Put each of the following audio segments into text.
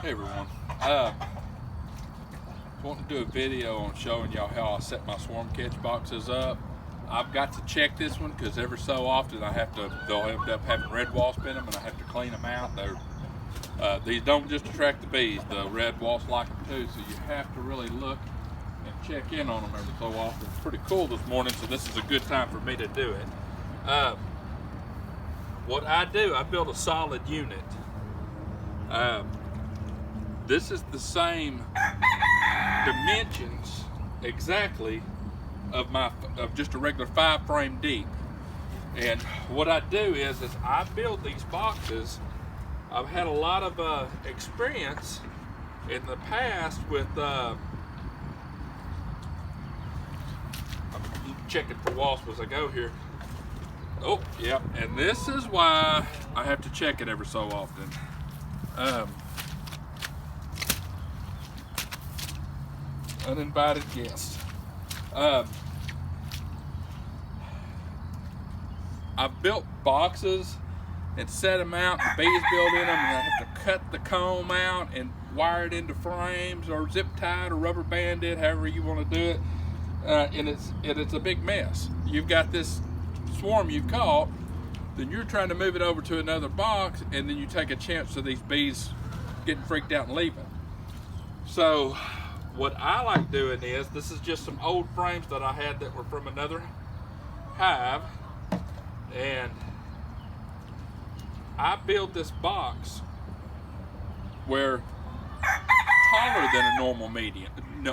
Hey everyone. Want to do a video on showing y'all how I set my swarm catch boxes up. I've got to check this one because every so often they'll end up having red wasp in them and I have to clean them out. These don't just attract the bees, the red wasps like them too, so you have to really look and check in on them every so often. It's pretty cool this morning, so this is a good time for me to do it. What I do, I build a solid unit. This is the same dimensions exactly of just a regular 5-frame deep. And what I do is I build these boxes. I've had a lot of experience in the past with I'm checking for wasps as I go here. Oh, yeah, and this is why I have to check it every so often. Uninvited guest. I've built boxes and set them out, and bees build in them, and I have to cut the comb out and wire it into frames or zip tie it or rubber band it, however you want to do it. And it's a big mess. You've got this swarm you've caught, then you're trying to move it over to another box, and then you take a chance of these bees getting freaked out and leaving. So what I like doing is, this is just some old frames that I had that were from another hive, and I build this box where taller than a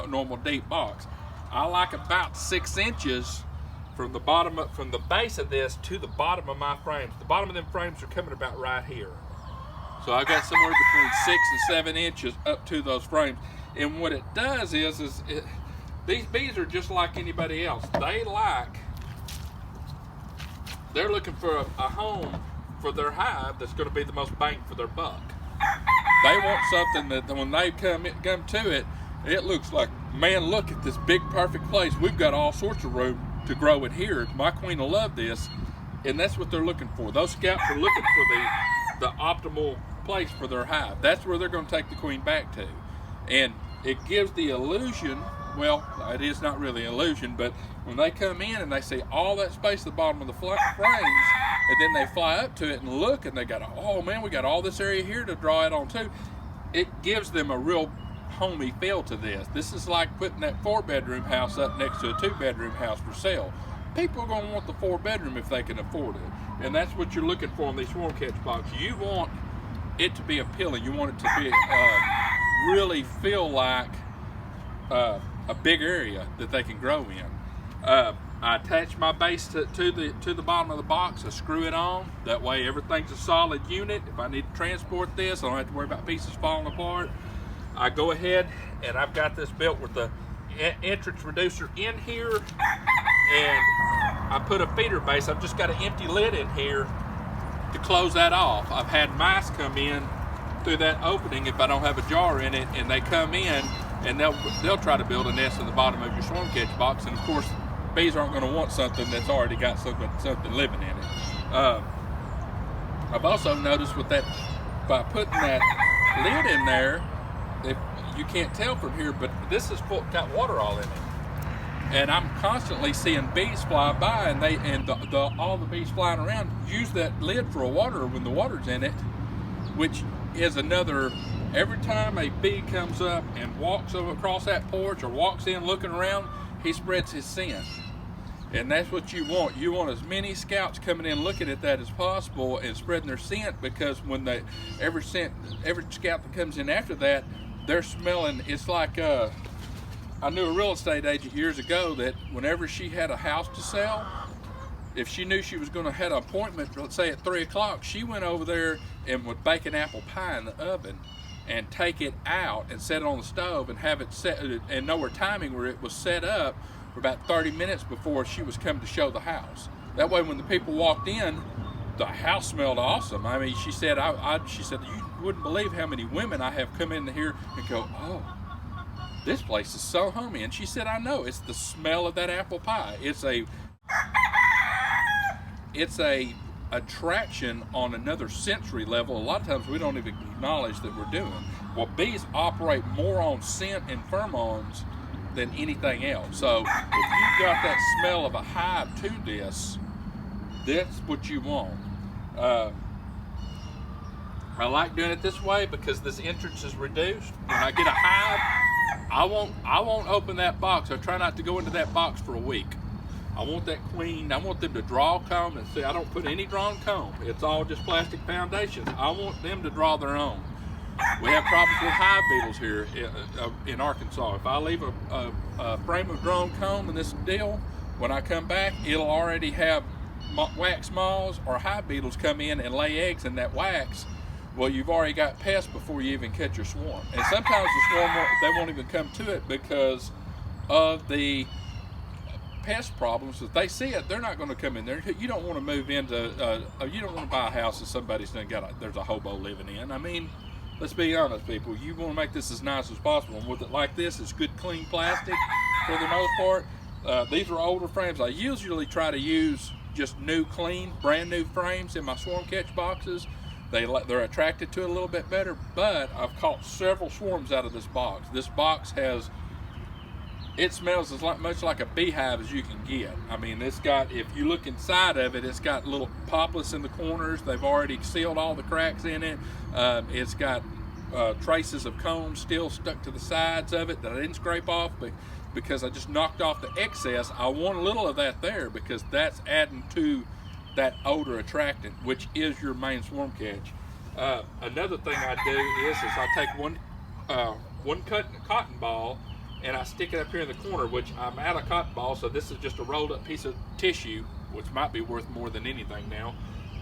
normal deep box. I like about 6 inches from the base of this to the bottom of my frames. The bottom of them frames are coming about right here. So I got somewhere between 6 and 7 inches up to those frames. And what it does is these bees are just like anybody else. They're looking for a home for their hive that's going to be the most bang for their buck. They want something that when they come to it, it looks like, man, look at this big perfect place. We've got all sorts of room to grow in here. My queen will love this. And that's what they're looking for. Those scouts are looking for the optimal place for their hive. That's where they're going to take the queen back to. And it gives the illusion, well, it is not really an illusion, but when they come in and they see all that space at the bottom of the frames, and then they fly up to it and look, and they got, oh man, we got all this area here to draw it on too. It gives them a real homey feel to this. This is like putting that 4-bedroom house up next to a 2-bedroom house for sale. People are going to want the 4-bedroom if they can afford it. And that's what you're looking for in these swarm catch boxes. You want it to be appealing. You want it to be really feel like a big area that they can grow in. I attach my base to the bottom of the box. I screw it on. That way everything's a solid unit. If I need to transport this, I don't have to worry about pieces falling apart. I go ahead and I've got this built with the entrance reducer in here, and I put a feeder base. I've just got an empty lid in here to close that off. I've had mice come in through that opening if I don't have a jar in it, and they come in and they'll try to build a nest in the bottom of your swarm catch box, and of course bees aren't going to want something that's already got something living in it. I've also noticed with that, by putting that lid in there, you can't tell from here, but this is got water all in it, and I'm constantly seeing bees fly by, and all the bees flying around use that lid for a water when the water's in it, which is another. Every time a bee comes up and walks over across that porch or walks in looking around, he spreads his scent. And that's what you want. You want as many scouts coming in looking at that as possible and spreading their scent, because when every scout that comes in after that, they're smelling. It's like I knew a real estate agent years ago that whenever she had a house to sell, if she knew she was going to have an appointment, let's say at 3 o'clock, she went over there and would bake an apple pie in the oven and take it out and set it on the stove and have it set, and know her timing where it was set up for about 30 minutes before she was coming to show the house. That way when the people walked in, the house smelled awesome. I mean, she said, she said, you wouldn't believe how many women I have come in here and go, oh, this place is so homey. And she said, I know, it's the smell of that apple pie. It's a attraction on another sensory level. A lot of times we don't even acknowledge that we're doing. Well, bees operate more on scent and pheromones than anything else. So if you've got that smell of a hive to this, that's what you want. I like doing it this way because this entrance is reduced. When I get a hive, I won't open that box. I try not to go into that box for a week. I want that queen. I want them to draw comb, and see, I don't put any drawn comb. It's all just plastic foundations. I want them to draw their own. We have problems with hive beetles here in Arkansas. If I leave a frame of drawn comb in this deal, when I come back, it'll already have wax moths or hive beetles come in and lay eggs in that wax. Well, you've already got pests before you even catch your swarm. And sometimes the swarm, they won't even come to it because of the pest problems. If they see it, they're not going to come in there. You don't want to move into, you don't want to buy a house that somebody's there's a hobo living in. I mean, let's be honest, people. You want to make this as nice as possible. And with it like this, it's good, clean plastic for the most part. These are older frames. I usually try to use just new, clean, brand new frames in my swarm catch boxes. They're attracted to it a little bit better, but I've caught several swarms out of this box. This box it smells as much like a beehive as you can get. I mean, if you look inside of it, it's got little poplars in the corners. They've already sealed all the cracks in it. It's got traces of comb still stuck to the sides of it that I didn't scrape off, but because I just knocked off the excess. I want a little of that there because that's adding to that odor attractant, which is your main swarm catch. Another thing I do is I take one cotton ball and I stick it up here in the corner, which I'm out of cotton ball, so this is just a rolled up piece of tissue, which might be worth more than anything now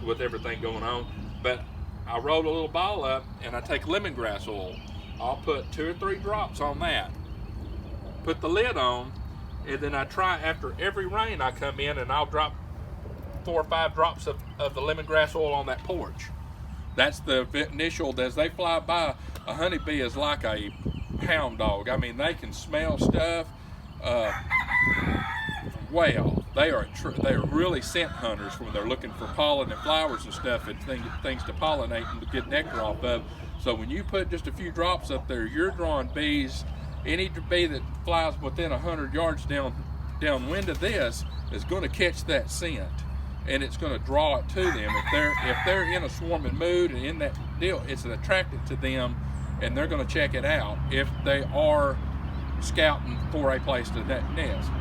with everything going on. But I roll a little ball up and I take lemongrass oil. I'll put 2 or 3 drops on that, put the lid on, and then I try after every rain I come in and I'll drop 4 or 5 drops of the lemongrass oil on that porch. That's the initial. As they fly by, a honeybee is like a hound dog. I mean, they can smell stuff way off. They are really scent hunters when they're looking for pollen and flowers and stuff and things to pollinate and to get nectar off of. So when you put just a few drops up there, you're drawing bees. Any bee that flies within 100 yards downwind of this is going to catch that scent, and it's going to draw it to them. If they're in a swarming mood and in that deal, it's an attractant to them, and they're going to check it out if they are scouting for a place to nest.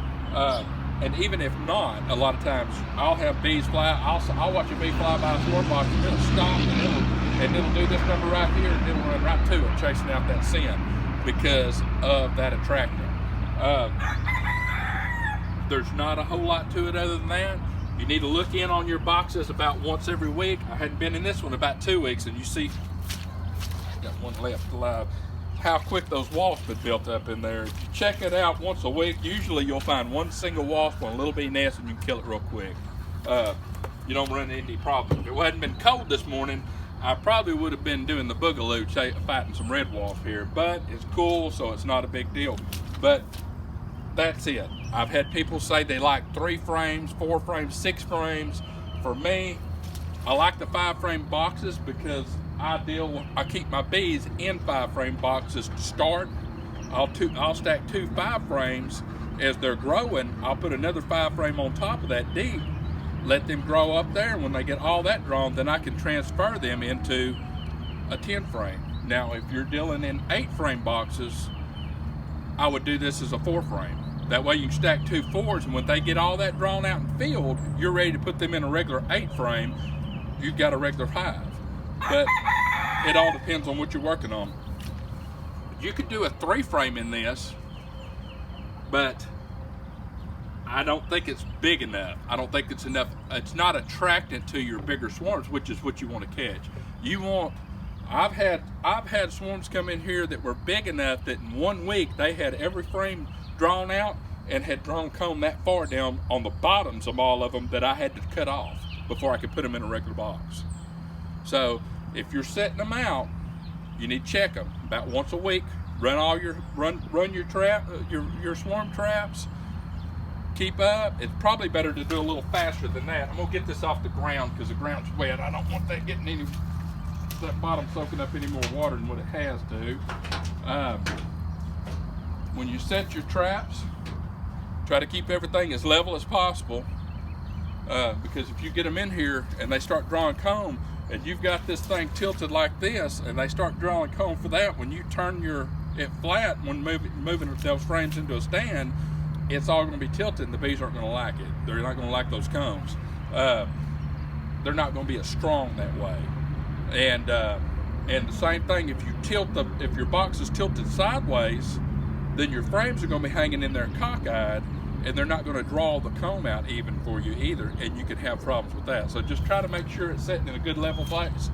And even if not, a lot of times I'll have bees fly. I'll watch a bee fly by a swarm box, and it'll stop, and it'll do this number right here, and it'll run right to it, chasing out that scent because of that attractant. There's not a whole lot to it other than that. You need to look in on your boxes about once every week. I hadn't been in this one about 2 weeks, and you see, got one left alive, how quick those wasps have built up in there. If you check it out once a week, usually you'll find one single wasp on a little bee nest and you can kill it real quick. You don't run into any problems. If it hadn't been cold this morning, I probably would have been doing the boogaloo, fighting some red wasp here, but it's cool, so it's not a big deal. But that's it. I've had people say they like 3 frames, 4 frames, 6 frames. For me, I like the 5-frame boxes because I keep my bees in 5-frame boxes to start. I'll stack 2 5-frames. As they're growing, I'll put another 5-frame on top of that deep, let them grow up there, and when they get all that drawn, then I can transfer them into a 10-frame. Now, if you're dealing in 8-frame boxes, I would do this as a 4-frame. That way you can stack 2 4s, and when they get all that drawn out and filled, you're ready to put them in a regular 8-frame. You've got a regular hive. But it all depends on what you're working on. You could do a 3-frame in this, but I don't think it's big enough. I don't think it's enough. It's not attractant to your bigger swarms, which is what you want to catch. I've had swarms come in here that were big enough that in 1 week they had every frame drawn out and had drawn comb that far down on the bottoms of all of them that I had to cut off before I could put them in a regular box. So if you're setting them out, you need to check them about once a week. Run your swarm traps. keep up, it's probably better to do a little faster than that. I'm gonna get this off the ground because the ground's wet. I don't want that getting any, that bottom soaking up any more water than what it has to. When you set your traps, try to keep everything as level as possible, because if you get them in here and they start drawing comb, and you've got this thing tilted like this, and they start drawing comb for that, when you turn it flat, when moving those frames into a stand, it's all going to be tilted, and the bees aren't going to like it. They're not going to like those combs. They're not going to be as strong that way. And the same thing, if your box is tilted sideways, then your frames are going to be hanging in there cockeyed, and they're not going to draw the comb out even for you either, and you can have problems with that. So just try to make sure it's sitting in a good level place.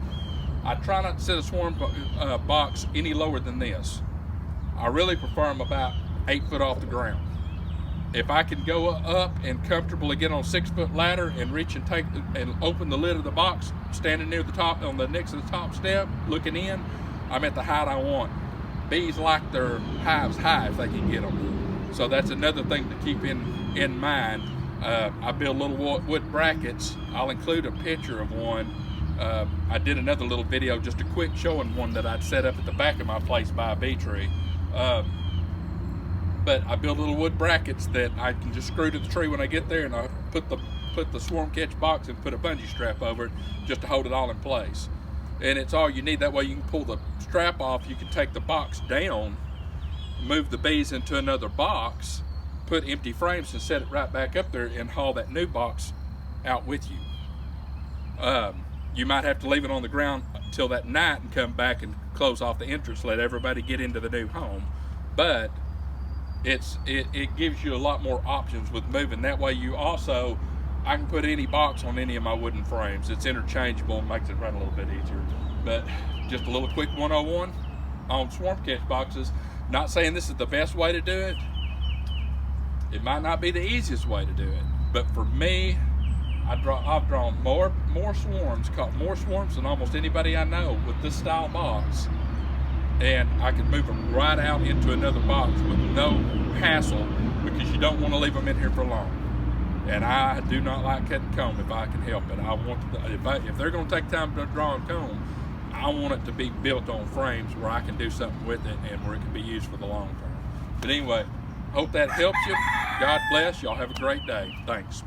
I try not to set a swarm box any lower than this. I really prefer them about 8 foot off the ground. If I can go up and comfortably get on a 6 foot ladder and reach and take and open the lid of the box, standing near the top, on the next to the top step, looking in, I'm at the height I want. Bees like their hives high if they can get them. So that's another thing to keep in mind. I build little wood brackets. I'll include a picture of one. I did another little video, just a quick showing one that I'd set up at the back of my place by a bee tree. But I build little wood brackets that I can just screw to the tree when I get there, and I put the swarm catch box and put a bungee strap over it just to hold it all in place. And it's all you need. That way you can pull the strap off, you can take the box down, move the bees into another box, put empty frames and set it right back up there, and haul that new box out with you. You might have to leave it on the ground till that night and come back and close off the entrance, let everybody get into the new home. But it gives you a lot more options with moving. That way I can put any box on any of my wooden frames. It's interchangeable and makes it run a little bit easier. But just a little quick 101 on swarm catch boxes. Not saying this is the best way to do it. It might not be the easiest way to do it, but for me, I've drawn more swarms, caught more swarms than almost anybody I know with this style box. And I can move them right out into another box with no hassle, because you don't want to leave them in here for long. And I do not like cutting comb if I can help it. I want if they're going to take time to draw and comb, I want it to be built on frames where I can do something with it and where it can be used for the long term. But anyway, hope that helps you. God bless. Y'all have a great day. Thanks.